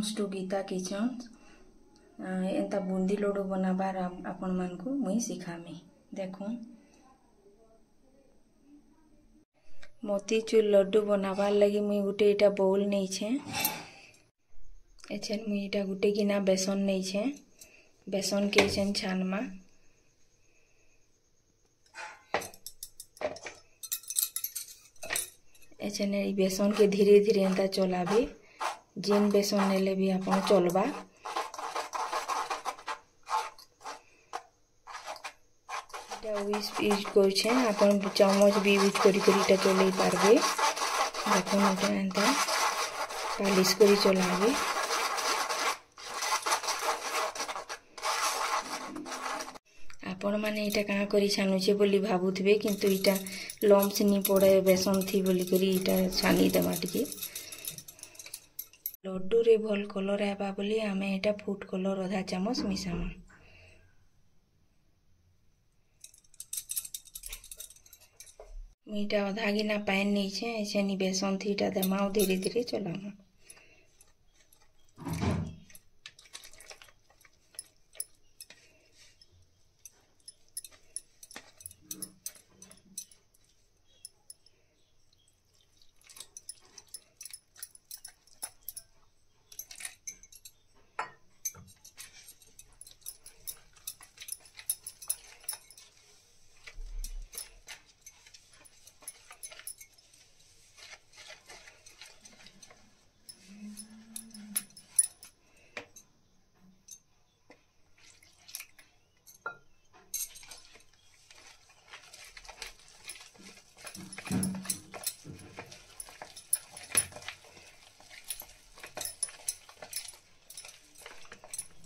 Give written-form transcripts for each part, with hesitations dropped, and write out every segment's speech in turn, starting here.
Welcomes to Geeta kitchen. एंता बुंदी लड्डू बनाबार आपण मानकु मुई सिखामी। देखो मोतीचूर लड्डू बनाबार लगी मुई गुटे इटा बाउल नहीं छे। एछन मुई इटा गुटे गिना बेसन नहीं छे। बेसन के एछन छानमा। एछन ए बेसन के धीरे धीरे एंता चलाबी। जिन बेसन नेले भी आपन चलबा। यूज करछे आपन चम्मच भी यूज करी इटा चलई पारबे। देखो इटा एंता पालिश करी चलाबे। आपण माने इटा कहाँ करी छानुछे बोली भाबुथबे, किंतु इटा लम्स नी पड़े बेसन थी बोली करी इटा छानी देबा टिके। लड्डू रे भल कलर आबा बोली आमे इटा फूड कलर आधा चामच मिसामा। इटा आधा गिना पानी नहीं छे। ऐसे नी बेसन थी इटा देमा धीरे धीरे चलामा।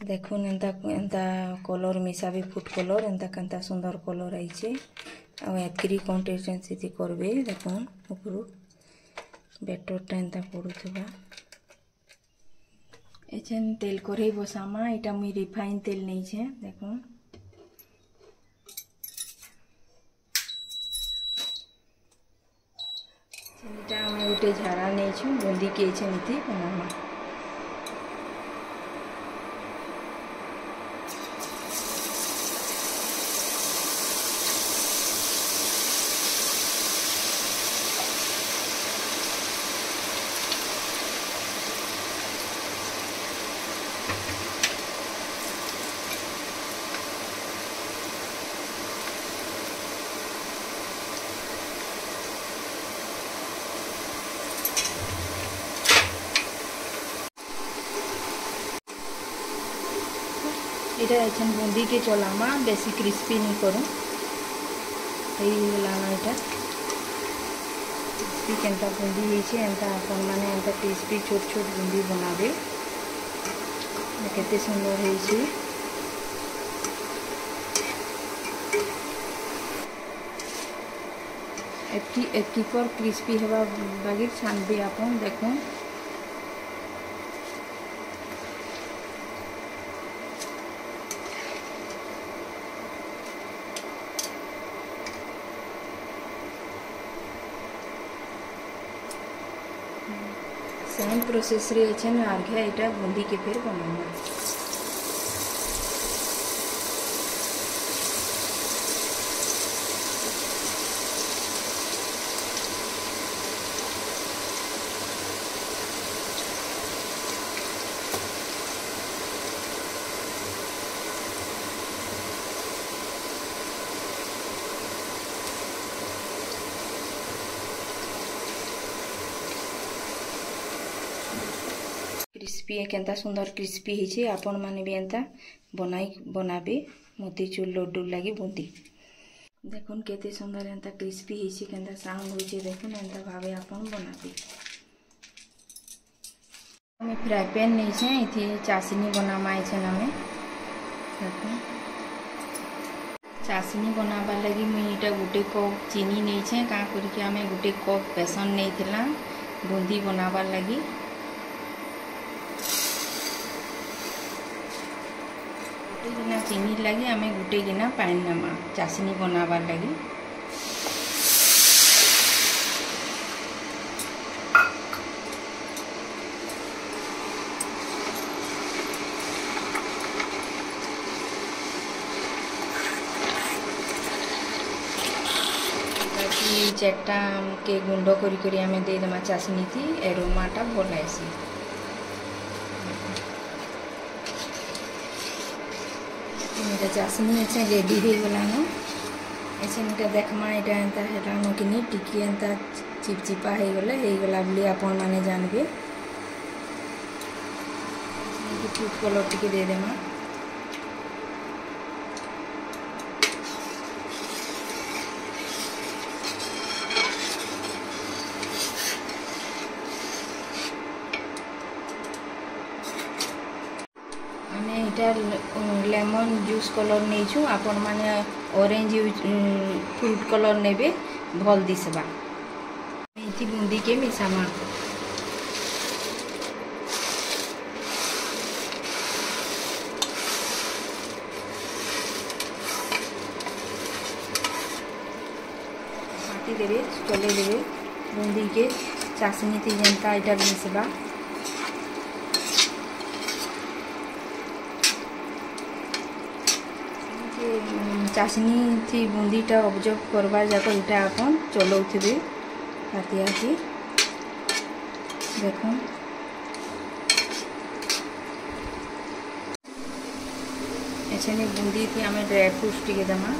देखो एंता कलर मिसा भी फूड कलर एंता केंता सुंदर कलर आइछे। आ एतकरी कंसिस्टेंसी थी करबे। देखो उपरु बेटरटा एंता पड़ुथबा। एछन तेल कढ़ई बसामा। इटा मुई रिफाइन तेल नहीं छे। देखो इटा हमें गोटे झाड़ा नहीं छु बुंदी के छे नीति बनामा। इटा एछन बुंदी के चलामा। बेसी क्रिस्पी नहीं करूँ लाना। इटा क्रिस्पी केंता बुंदी होइछे एंता आपन माने एंता क्रिस्पी छोट छोट बुंदी बनाबे। केते सुंदर होइछे। एतकी पर क्रिस्पी हवा बागी छानबे आपन। देखो सेम प्रोसेस रे एछन आर्घे इटा बुंदी के फिर बनाना। क्रिस्पी केंता सुंदर क्रिस्पी होइछे। आपण माने भी एंता बनाबे मोतीचूर लड्डू लगी बुंदी। देखुन केते सुंदर एंता क्रिस्पी होइछे केंता साउंड होइछे। देखुन एंता भावे आपण बनाबे। हमें फ्राई पैन नहीं छे। इथि चाशनी बनामा आइछन हमें। देखुन चाशनी बनाबा लगी मुई इटा गुटे कप चीनी नहीं छे। का करिके हमें गुटे कप बेसन नहीं थिला बुंदी बनाबा लगी। गोटे गिना चीनी लगी आमे गोटे गिना पानी नमा चाशनी बनाबार लगी। चेकटा के गुंड करी आम देदेमा चाशनी थी एरोमाटा भल आसी। चाशनी ऐसे रेडी हो गलान ऐसे देखमा यहाँ एंता हेलान कि टिकी एंता चिपचिपा हो गला बोली आपण मैंने जानबे। फूड कलर टी देदेमा लेमन जूस कलर नहीं छु आपण माने ऑरेंज फ्रूट कलर नेबे भल दिसबा। मेथी बूंदी के मिसामा काटी देबे चले देबे बूंदी के चाशनी थी जनता इटा मिसबा। चाशनी थी बूंदीटा ऑब्जर्व करवा जाक इटा अपन चलाउथिबे हाथी हाथी देखो ऐसे बूंदी थी आम ड्राई फ्रूट्स टी देमा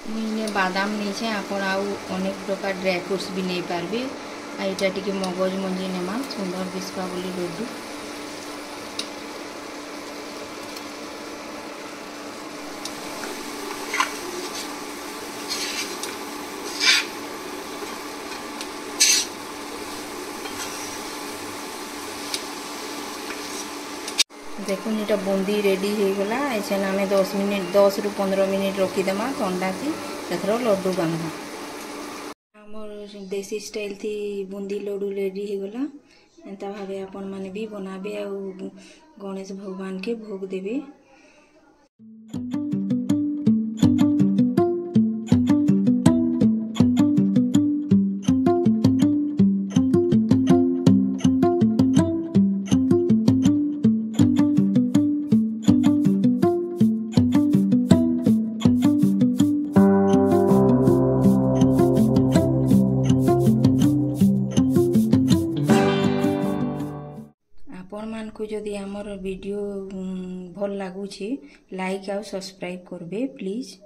मुझे बादाम नहीं आपण आउ अनेक प्रकार ड्राई फ्रूट्स भी नहीं पारबे। आईटा टी मगज मंजी नेमा सुंदर दिसबा बोली लड्डू। देखो इटा बूंदी रेडी हो गला। ऐसे आम 10 रु 15 मिनिट रखीदेमा ठंडा थी एथर लड्डू बांधा। आमर देसी स्टाइल थी बूंदी लड्डू रेडी हो गला। एंता भावे आपण माने भी बनाबे आ गणेश भगवान के भोग देबे। आपण मान को जदि आमर वीडियो भल लगुछि लाइक आउ सब्सक्राइब करबे प्लीज।